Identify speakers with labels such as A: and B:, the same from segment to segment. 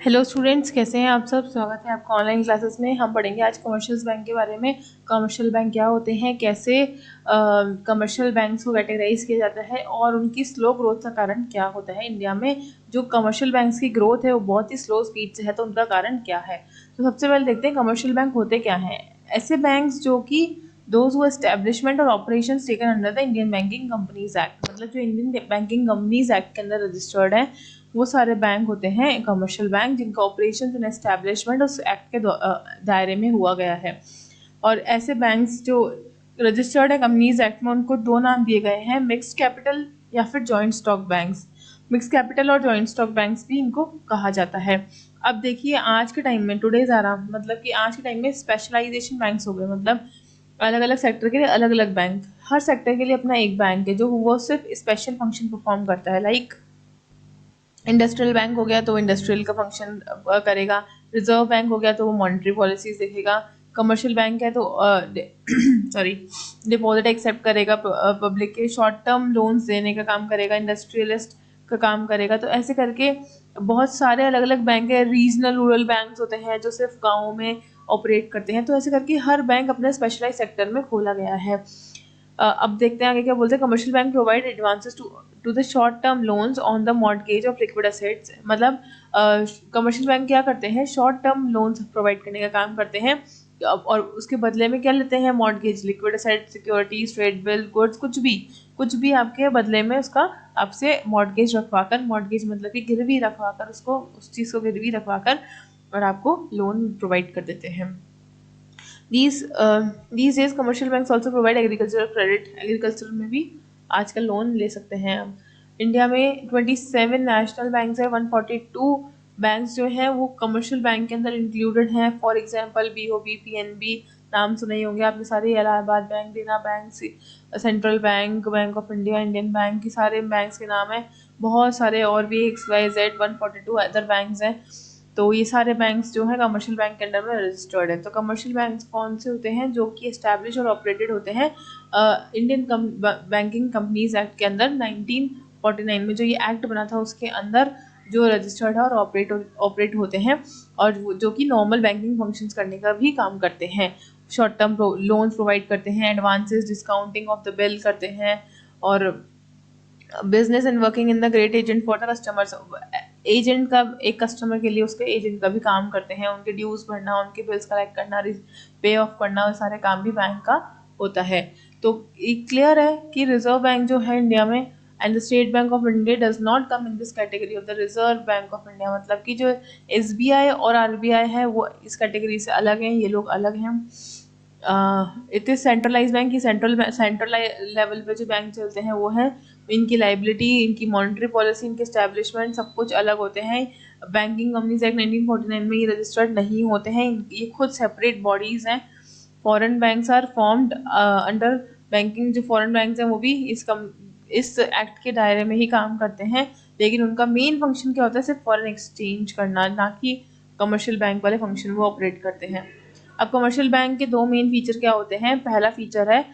A: Hello students, कैसे हैं आप सब। स्वागत है आपका ऑनलाइन क्लासेस में। हम पढ़ेंगे आज कमर्शियल बैंक के बारे में। कमर्शियल बैंक क्या होते हैं, कैसे कमर्शियल बैंक्स को कैटेगराइज किया जाता है और उनकी स्लो ग्रोथ का कारण क्या होता है। इंडिया में जो कमर्शियल बैंक्स की ग्रोथ है वो बहुत ही स्लो स्पीड से है, तो उनका कारण क्या है। तो सबसे पहले देखते हैं कमर्शियल बैंक होते क्या हैं। ऐसे बैंक्स जो कि दोज हु एस्टेब्लिशमेंट और operations taken under the Indian banking companies act, मतलब जो इंडियन बैंकिंग कंपनीज एक्ट के अंदर रजिस्टर्ड है वो सारे बैंक होते हैं कमर्शियल बैंक, जिनका ऑपरेशन एंड एस्टैब्लिशमेंट उस एक्ट के दायरे में हुआ गया है। और ऐसे बैंक्स जो रजिस्टर्ड है कंपनीज एक्ट में, उनको दो नाम दिए गए हैं, मिक्स्ड कैपिटल या फिर joint stock banks. Mix capital और जॉइंट स्टॉक बैंक्स भी इनको कहा जाता है। अब देखिए आज के टाइम में, टुडेज आरा, मतलब कि आज के टाइम में स्पेशलाइजेशन बैंक्स हो गए, मतलब अलग अलग सेक्टर के लिए अलग अलग बैंक। हर सेक्टर के लिए अपना एक बैंक है जो वो सिर्फ स्पेशल फंक्शन परफॉर्म करता है। लाइक इंडस्ट्रियल बैंक हो गया तो वो इंडस्ट्रियल का फंक्शन करेगा। रिजर्व बैंक हो गया तो वो मॉनेटरी पॉलिसीज देखेगा। कमर्शियल बैंक है तो सॉरी डिपॉजिट एक्सेप्ट करेगा, पब्लिक के शॉर्ट टर्म लोन्स देने का काम करेगा, इंडस्ट्रियलिस्ट का काम करेगा। तो ऐसे करके बहुत सारे अलग अलग बैंक है। रीजनल रूरल बैंक्स होते हैं जो सिर्फ गाँव में ऑपरेट करते हैं। तो ऐसे करके हर बैंक अपने स्पेशलाइज सेक्टर में खोला गया है। अब देखते हैं आगे क्या बोलते हैं। Commercial bank provide advances to the short term loans on the mortgage of liquid assets, मतलब कमर्शियल बैंक क्या करते हैं, शॉर्ट टर्म लोन्स प्रोवाइड करने का काम करते हैं। और उसके बदले में क्या लेते हैं, mortgage, liquid asset, securities, trade bill, goods, कुछ भी आपके बदले में उसका आपसे मॉर्टगेज रखवाकर, मॉर्टगेज मतलब कि गिरवी रखवाकर, उसको उस चीज़ को गिरवी रखवाकर और आपको लोन प्रोवाइड कर देते हैं। These days commercial banks also provide agricultural credit। Agriculture में भी आजकल लोन ले सकते हैं हम। इंडिया में 27 नेशनल बैंक्स है, 142 बैंक्स जो हैं वो कमर्शियल बैंक के अंदर इंक्लूडेड हैं। फॉर एग्जांपल BOB, PNB, नाम सुने ही होंगे आपने सारे। इलाहाबाद बैंक, देना bank, central bank, bank of India, Indian bank, की सारे बैंक्स के नाम हैं। बहुत सारे और भी XYZ 142 अदर बैंक्स हैं। तो ये सारे बैंक्स जो हैं कमर्शियल बैंक के अंडर में रजिस्टर्ड है। तो कमर्शियल बैंक्स कौन से होते हैं, जो कि एस्टैब्लिश और ऑपरेटेड होते हैं इंडियन बैंकिंग कंपनीज एक्ट के अंदर। 1949 में जो ये एक्ट बना था उसके अंदर जो रजिस्टर्ड है और ऑपरेट होते हैं, और जो कि नॉर्मल बैंकिंग फंक्शंस करने का भी काम करते हैं। शॉर्ट टर्म लोन्स प्रोवाइड करते हैं, advances, discounting of the bill करते हैं, और business and working in the great agent for the customers. Agent का, एक कस्टमर के लिए उसके एजेंट का भी काम करते हैं। उनके ड्यूज भरना, उनके बिल्स कलेक्ट करना, पे ऑफ करना, और सारे काम भी बैंक का होता है। तो क्लियर है कि रिजर्व बैंक जो है इंडिया में, and the state bank of India does not come in this category of the reserve bank of India. मतलब कि जो SBI और RBI है वो इस कैटेगरी से अलग हैं, ये लोग अलग हैं। इट इज सेंट्रलाइज बैंक की सेंट्रल लेवल पे जो बैंक चलते हैं वो है। इनकी लाइबिलिटी, इनकी मॉनेटरी पॉलिसी, इनके एस्टैब्लिशमेंट सब कुछ अलग होते हैं। बैंकिंग कंपनीज एक्ट 1949 में ये रजिस्टर्ड नहीं होते हैं, ये खुद सेपरेट बॉडीज हैं। Foreign banks are formed under banking. जो फॉरेन बैंक्स हैं वो भी इस एक्ट के दायरे में ही काम करते हैं, लेकिन उनका मेन फंक्शन क्या होता है, सिर्फ फॉरेन एक्सचेंज करना, ना कि कमर्शियल बैंक वाले फंक्शन वो ऑपरेट करते हैं। अब कमर्शियल बैंक के दो मेन फीचर क्या होते हैं। पहला फीचर है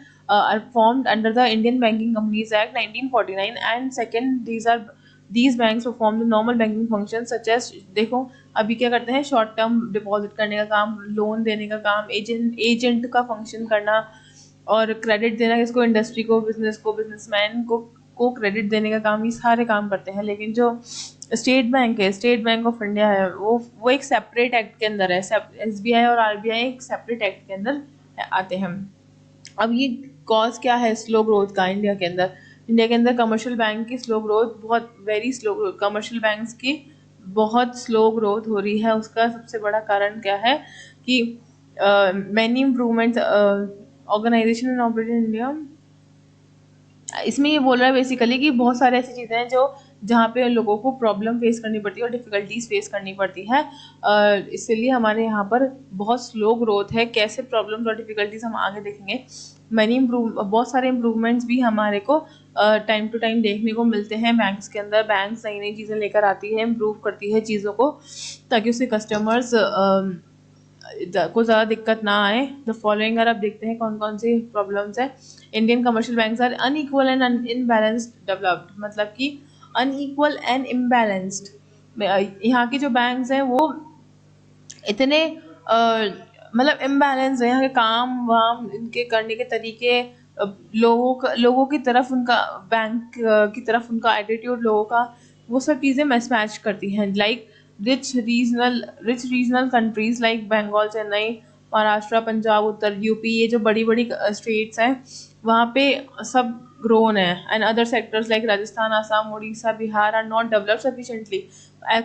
A: formed under the Indian Banking Companies Act 1949, and second, these banks perform the normal banking functions such as, देखो अभी क्या करते हैं, शॉर्ट टर्म डिपॉजिट करने का काम, लोन देने का काम, एजेंट का फंक्शन करना, और क्रेडिट देना, किसको, इंडस्ट्री को, बिजनेसमैन को क्रेडिट देने का काम, ये सारे काम करते हैं। लेकिन जो स्टेट बैंक है, स्टेट बैंक ऑफ इंडिया है, वो एक सेपरेट एक्ट के अंदर है। SBI और RBI एक सेपरेट एक्ट के अंदर आते हैं। अब ये कॉज क्या है स्लो ग्रोथ का इंडिया के अंदर कमर्शियल बैंक की स्लो ग्रोथ, बहुत very slow growth, commercial banks की बहुत स्लो ग्रोथ हो रही है। उसका सबसे बड़ा कारण क्या है कि many improvements organisation and operation India. इसमें ये बोल रहा है बेसिकली कि बहुत सारे ऐसी चीज़ें हैं जो जहाँ पे लोगों को प्रॉब्लम फेस करनी पड़ती है और डिफ़िकल्टीज फेस करनी पड़ती है। इसलिए हमारे यहाँ पर बहुत स्लो ग्रोथ है। कैसे प्रॉब्लम्स और डिफ़िकल्टीज हम आगे देखेंगे। बहुत सारे इम्प्रूवमेंट्स भी हमारे को टाइम टू टाइम देखने को मिलते हैं बैंक्स के अंदर। बैंक्स नई नई चीज़ें लेकर आती है, इम्प्रूव करती है चीज़ों को, ताकि उसके कस्टमर्स को ज़्यादा दिक्कत ना आए। द फॉलोइंग आप देखते हैं कौन कौन सी प्रॉब्लम्स है। Indian commercial banks are unequal and imbalanced developed, मतलब कि अनइक्वल एंड इम्बैलेंस्ड, यहाँ के जो बैंक्स हैं वो इतने मतलब इम्बैलेंस है, यहाँ के काम वाम इनके करने के तरीके, लोगों की तरफ उनका, बैंक की तरफ उनका एटीट्यूड, लोगों का, वो सब चीज़ें मिसमैच करती हैं। Like rich regional countries like Bengal, Chennai, Maharashtra, Punjab, Uttar UP, ये जो बड़ी बड़ी स्टेट्स हैं वहाँ पे सब ग्रोन है, and other sectors like Rajasthan, Assam, Orissa, Bihar are not developed sufficiently.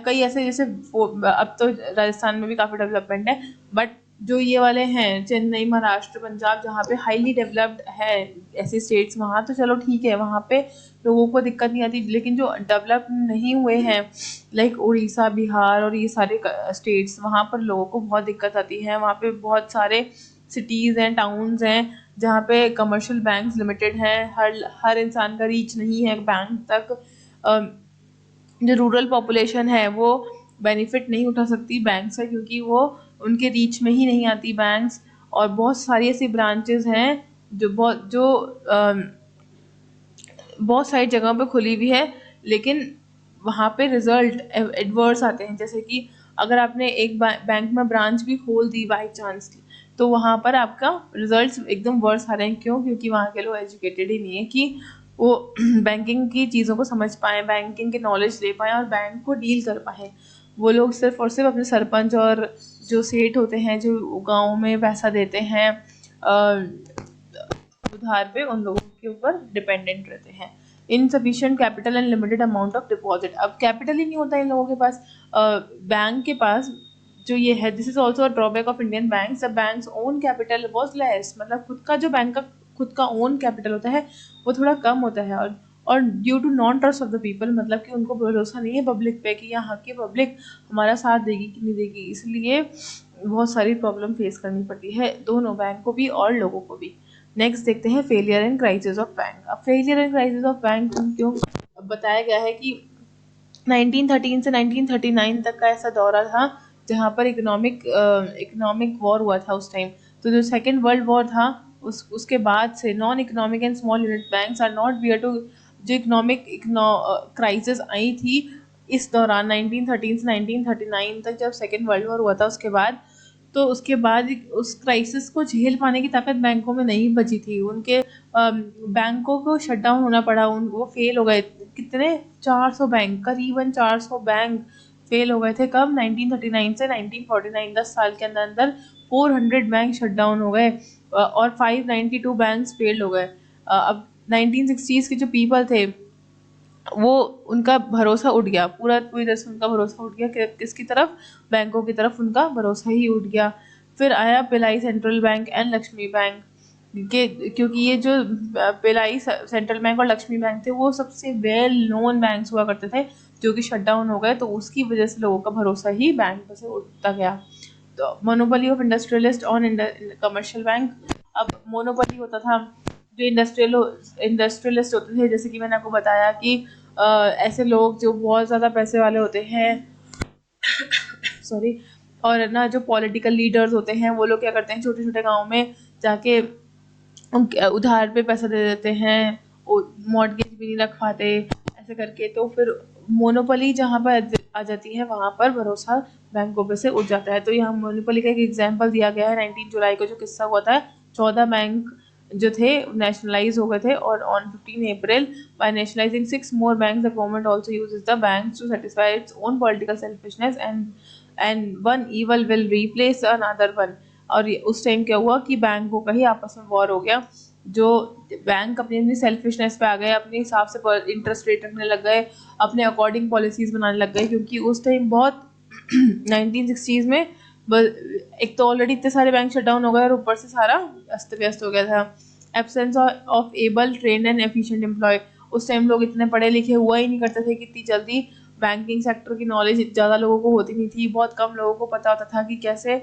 A: कई ऐसे, जैसे अब तो राजस्थान में भी काफ़ी डेवलपमेंट है, बट जो ये वाले हैं चेन्नई, महाराष्ट्र, पंजाब, जहाँ पे हाईली डेवलप्ड है ऐसे स्टेट्स, वहाँ तो चलो ठीक है, वहाँ पे लोगों को दिक्कत नहीं आती। लेकिन जो डेवलप नहीं हुए हैं लाइक उड़ीसा, बिहार और ये सारे स्टेट्स, वहाँ पर लोगों को बहुत दिक्कत आती है। वहाँ पे बहुत सारे सिटीज़ हैं, टाउन्स हैं, जहाँ पे कमर्शियल बैंक्स लिमिटेड हैं, हर इंसान का रीच नहीं है बैंक तक। जो रूरल पॉपुलेशन है वो बेनिफिट नहीं उठा सकती बैंक से, क्योंकि वो उनके रीच में ही नहीं आती बैंक्स। और बहुत सारी ऐसी ब्रांचेस हैं बहुत सारी जगहों पे खुली भी है, लेकिन वहाँ पे रिजल्ट एडवर्स आते हैं। जैसे कि अगर आपने एक बैंक में ब्रांच भी खोल दी बाई चांस, तो वहाँ पर आपका रिजल्ट्स एकदम वर्स आ रहे हैं। क्यों? क्योंकि वहाँ के लोग एजुकेटेड ही नहीं है कि वो बैंकिंग की चीज़ों को समझ पाएँ, बैंकिंग के नॉलेज ले पाएँ और बैंक को डील कर पाएँ। वो लोग सिर्फ और सिर्फ अपने सरपंच और जो सेठ होते हैं, जो गाँव में पैसा देते हैं उधार पे, उन लोगों के ऊपर डिपेंडेंट रहते हैं। Insufficient capital and limited amount of deposit, अब कैपिटल ही नहीं होता इन लोगों के पास, बैंक के पास जो ये है। This is also a drawback of Indian bank, the banks own capital was less, मतलब खुद का जो बैंक का खुद का ओन कैपिटल होता है वो थोड़ा कम होता है। और due to non trust of the people, मतलब कि उनको भरोसा नहीं है पब्लिक पे कि यहाँ की पब्लिक हमारा साथ देगी कि नहीं देगी, इसलिए बहुत सारी प्रॉब्लम फेस करनी पड़ती है दोनों बैंक को भी और लोगों को भी। नेक्स्ट देखते हैं failure and crisis of bank. अब failure and crisis of bank क्यों बताया गया है कि 1913 से 1939 तक का ऐसा दौरा था जहाँ पर इकोनॉमिक वॉर हुआ था उस टाइम। तो जो सेकेंड वर्ल्ड वॉर था उसके बाद से non economic and small unit banks are not bear to, जो इकोनॉमिक क्राइसिस आई थी इस दौरान 1913 से 1939 तक, जब सेकेंड वर्ल्ड वॉर हुआ था उसके बाद, तो उसके बाद उस क्राइसिस को झेल पाने की ताकत बैंकों में नहीं बची थी। उनके बैंकों को शट डाउन होना पड़ा, वो फेल हो गए। कितने 400 बैंक, करीबन 400 बैंक फेल हो गए थे। कब? 1939 से 1949, 10 साल के अंदर अंदर 400 बैंक शट डाउन हो गए और 592 बैंक्स फेल हो गए। अब 1960s के जो पीपल थे वो उनका भरोसा उठ गया, पूरी तरह से उनका भरोसा उठ गया किसकी तरफ? बैंकों की तरफ उनका भरोसा ही उठ गया। फिर आया पिलाई central bank and Lakshmi bank के, क्योंकि ये जो पिलाई सेंट्रल बैंक और लक्ष्मी बैंक थे वो सबसे वेल नोन बैंक्स हुआ करते थे, जो कि शट डाउन हो गए, तो उसकी वजह से लोगों का भरोसा ही बैंक पर से उठता गया। तो monopoly of industrialist on commercial bank. अब मोनोपोली होता था, जो इंडस्ट्रियलिस्ट होते थे, जैसे कि मैंने आपको बताया कि ऐसे लोग जो बहुत ज़्यादा पैसे वाले होते हैं सॉरी, और ना जो पॉलिटिकल लीडर्स होते हैं वो लोग क्या करते हैं, छोटे छोटे गाँव में जाके उधार पे पैसा दे देते हैं, मॉर्टगेज भी नहीं रख पाते ऐसे करके। तो फिर मोनोपोली जहाँ पर आ जाती है वहाँ पर भरोसा बैंकों पे से उठ जाता है। तो यहाँ मोनोपोली का एक एग्जाम्पल दिया गया है 19 जुलाई को जो किस्सा हुआ था। 14 बैंक जो थे नेशनलाइज हो गए थे, और on 15 April by nationalising 6 more banks, the government also uses the banks to satisfy its own political selfishness and one evil will replace another one। और उस टाइम क्या हुआ कि बैंकों का ही आपस में वॉर हो गया। जो बैंक अपनी अपनी सेल्फिशनेस पे आ गए, अपने हिसाब से इंटरेस्ट रेट रखने लग गए, अपने अकॉर्डिंग पॉलिसीज बनाने लग गए, क्योंकि उस टाइम बहुत 1960s में एक तो ऑलरेडी इतने सारे बैंक शट डाउन हो गए और ऊपर से सारा अस्त व्यस्त हो गया था। Absence of able train and efficient employ, उस टाइम लोग इतने पढ़े लिखे हुआ ही नहीं करते थे कि इतनी जल्दी बैंकिंग सेक्टर की नॉलेज ज़्यादा लोगों को होती नहीं थी। बहुत कम लोगों को पता होता था कि कैसे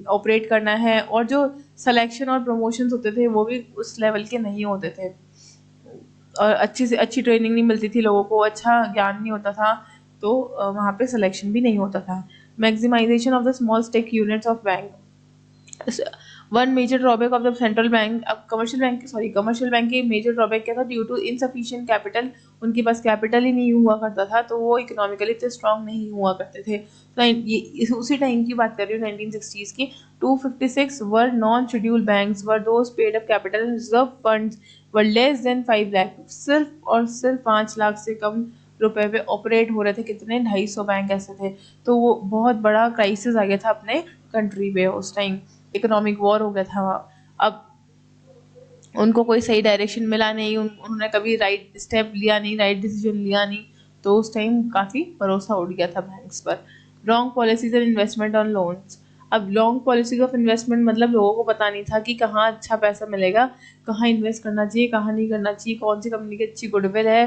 A: ऑपरेट करना है, और जो सिलेक्शन और प्रमोशंस होते थे वो भी उस लेवल के नहीं होते थे, और अच्छी से अच्छी ट्रेनिंग नहीं मिलती थी लोगों को, अच्छा ज्ञान नहीं होता था, तो वहाँ पे सिलेक्शन भी नहीं होता था। Maximisation of the small stake units of bank, one major drawback of the central bank, अब कमर्शियल बैंक की मेजर ड्रॉबैक क्या था, ड्यू टू इनसफिशिएंट कैपिटल, उनके पास कैपिटल ही नहीं हुआ करता था, तो वो इकोनॉमिकली इतने स्ट्रांग नहीं हुआ करते थे। तो ये उसी टाइम की बात कर रही हूँ, 1960s की। 256 were non schedule banks were those paid up capital and reserve funds were less than 5 lakh, सिर्फ और सिर्फ 5 लाख से कम रुपए पे ऑपरेट हो रहे थे। कितने, 250 बैंक ऐसे थे। तो वो बहुत बड़ा क्राइसिस आ गया था अपने कंट्री पे उस टाइम, इकोनॉमिक वॉर हो गया था वहाँ। अब उनको कोई सही डायरेक्शन मिला नहीं, उन्होंने कभी राइट स्टेप लिया नहीं, राइट डिसीजन लिया नहीं, तो उस टाइम काफ़ी भरोसा उठ गया था बैंक्स पर। Wrong policies and investment on loans, अब लॉन्ग पॉलिसीज ऑफ इन्वेस्टमेंट मतलब लोगों को पता नहीं था कि कहाँ अच्छा पैसा मिलेगा, कहाँ इन्वेस्ट करना चाहिए, कहाँ नहीं करना चाहिए, कौन सी कंपनी की अच्छी गुडविल है,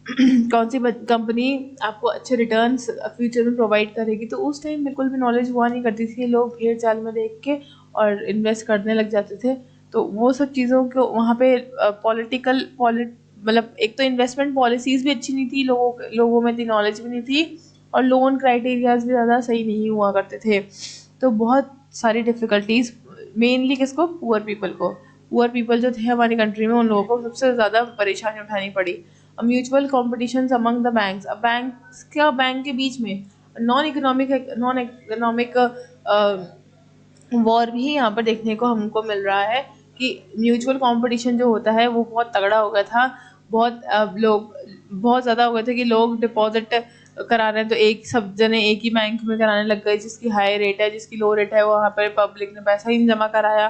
A: कौन सी कंपनी आपको अच्छे रिटर्न्स फ्यूचर में प्रोवाइड करेगी। तो उस टाइम बिल्कुल भी नॉलेज हुआ नहीं करती थी, लोग भेड़ चाल में देख के और इन्वेस्ट करने लग जाते थे। तो वो सब चीज़ों को वहाँ पे मतलब एक तो इन्वेस्टमेंट पॉलिसीज़ भी अच्छी नहीं थी, लोगों में इतनी नॉलेज भी नहीं थी, और लोन क्राइटेरियाज भी ज़्यादा सही नहीं हुआ करते थे। तो बहुत सारी डिफ़िकल्टीज, मेनली किसको, पुअर पीपल जो थे हमारी कंट्री में, उन लोगों को सबसे ज़्यादा परेशानी उठानी पड़ी। Mutual competition among the banks, अब बैंक के बीच में नॉन इकोनॉमिक वॉर भी यहाँ पर देखने को हमको मिल रहा है कि म्यूचुअल कंपटीशन जो होता है वो बहुत तगड़ा हो गया था। लोग बहुत ज़्यादा हो गए थे कि लोग डिपॉजिट करा रहे हैं तो सब जने एक ही बैंक में कराने लग गए, जिसकी हाई रेट है, जिसकी लो रेट है, वहाँ पर पब्लिक ने पैसा ही नहीं जमा कराया।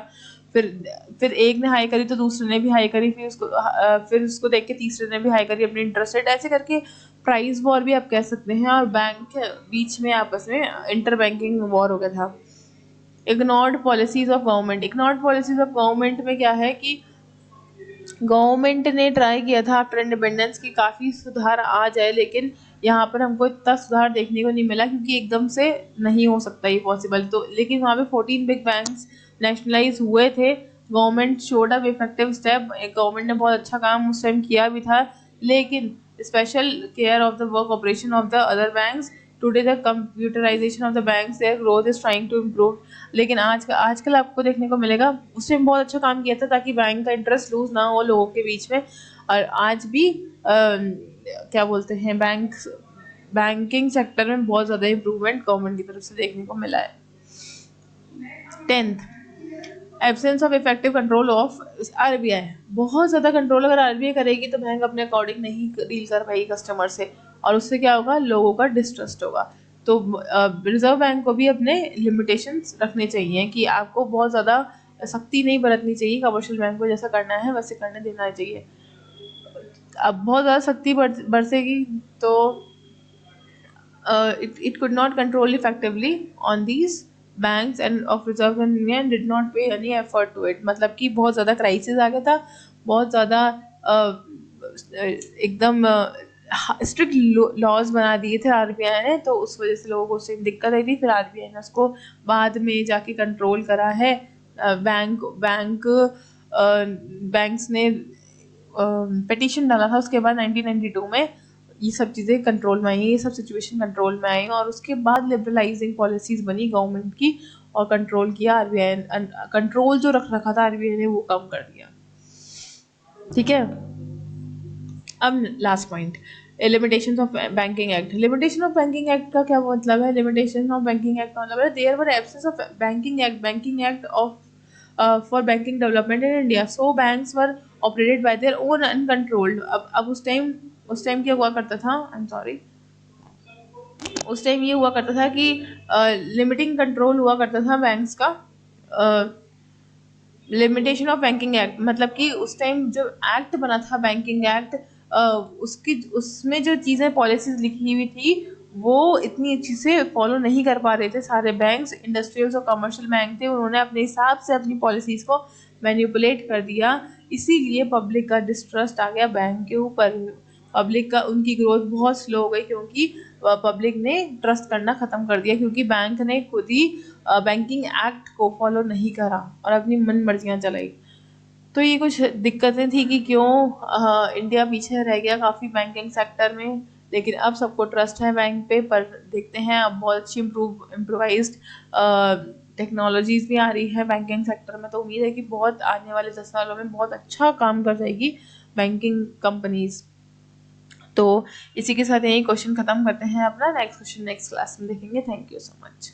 A: फिर एक ने हाई करी तो दूसरे ने भी हाई करी, फिर उसको देख के तीसरे ने भी हाई करी अपनी इंटरेस्ट रेट, ऐसे करके प्राइस वॉर भी आप कह सकते हैं, और बैंक के बीच में आपस में इंटर बैंकिंग वॉर हो गया था। इग्नोर्ड पॉलिसीज ऑफ गवर्नमेंट में क्या है कि गवर्नमेंट ने ट्राई किया था आफ्टर इंडिपेंडेंस की काफ़ी सुधार आ जाए, लेकिन यहाँ पर हमको इतना सुधार देखने को नहीं मिला, क्योंकि एकदम से नहीं हो सकता ये पॉसिबल। तो लेकिन वहाँ पे 14 बिग बैंक्स नेशनलाइज हुए थे। Government showed up effective step, government ने बहुत अच्छा काम उस टाइम किया भी था, लेकिन special care of the work operation of the other banks. Today the computerisation of the banks, their growth is trying to improve. लेकिन आजकल आपको देखने को मिलेगा, उसने बहुत अच्छा काम किया था ताकि बैंक का इंटरेस्ट लूज ना हो लोगों के बीच में। और आज भी क्या बोलते हैं, बैंकिंग सेक्टर में बहुत ज़्यादा इम्प्रूवमेंट गवर्नमेंट की तरफ से देखने को मिला है। 10th, absence of effective control of RBI. बहुत ज़्यादा कंट्रोल अगर आरबीआई करेगी तो बैंक अपने अकॉर्डिंग नहीं डील कर पाएगी कस्टमर से, और उससे क्या होगा, लोगों का डिस्ट्रस्ट होगा। तो रिजर्व बैंक को भी अपने लिमिटेशंस रखने चाहिए कि आपको बहुत ज़्यादा सख्ती नहीं बरतनी चाहिए, कमर्शियल बैंक को जैसा करना है वैसे करने देना चाहिए। अब बहुत ज़्यादा सख्ती बरसेगी तो it could not control effectively on these banks and of Reserve Bank of India and did not pay any effort to it। मतलब कि बहुत ज़्यादा क्राइसिस आ गया था, बहुत ज़्यादा एकदम स्ट्रिक्ट लॉज बना दिए थे आरबीआई ने, तो उस वजह से लोगों को उससे दिक्कत आई थी। फिर आरबीआई ने उसको बाद में जाके कंट्रोल करा है। बैंक्स ने पिटीशन डाला था उसके बाद 1992 में, ये सब चीज़ें कंट्रोल में आई, ये सब सिचुएशन कंट्रोल में आई, और उसके बाद लिबरलाइजिंग पॉलिसीज बनी गवर्नमेंट की, और कंट्रोल किया आरबीआई। कंट्रोल जो रखा था आरबीआई ने वो कम कर दिया। ठीक है, अब last point, limitations of banking act. Limitation of banking act का क्या मतलब है? लिमिटेशन ऑफ बैंकिंग एक्ट का मतलब है there were absence of banking act of for banking development in India, so banks were operated by their own uncontrolled. अब उस time क्या हुआ करता था, आई एम सॉरी, उस टाइम ये हुआ करता था कि लिमिटिंग कंट्रोल हुआ करता था बैंक्स का। लिमिटेशन ऑफ बैंकिंग एक्ट मतलब कि उस टाइम जो एक्ट बना था बैंकिंग एक्ट, उसमें जो चीज़ें पॉलिसीज लिखी हुई थी वो इतनी अच्छी से फॉलो नहीं कर पा रहे थे सारे बैंक्स। इंडस्ट्रियल और कमर्शियल बैंक थे, उन्होंने अपने हिसाब से अपनी पॉलिसीज को मैनिपुलेट कर दिया, इसीलिए पब्लिक का डिस्ट्रस्ट आ गया बैंक के ऊपर। पब्लिक का, उनकी ग्रोथ बहुत स्लो हो गई, क्योंकि पब्लिक ने ट्रस्ट करना ख़त्म कर दिया, क्योंकि बैंक ने खुद ही बैंकिंग एक्ट को फॉलो नहीं करा और अपनी मन मर्जियाँ चलाई। तो ये कुछ दिक्कतें थी कि क्यों इंडिया पीछे रह गया काफ़ी बैंकिंग सेक्टर में, लेकिन अब सबको ट्रस्ट है बैंक पे। पर देखते हैं अब बहुत अच्छी इम्प्रोवाइज्ड टेक्नोलॉजीज भी आ रही है बैंकिंग सेक्टर में, तो उम्मीद है कि बहुत आने वाले 10 सालों में बहुत अच्छा काम कर जाएगी बैंकिंग कंपनीज। तो इसी के साथ यही क्वेश्चन खत्म करते हैं अपना, नेक्स्ट क्वेश्चन नेक्स्ट क्लास में देखेंगे। Thank you so much.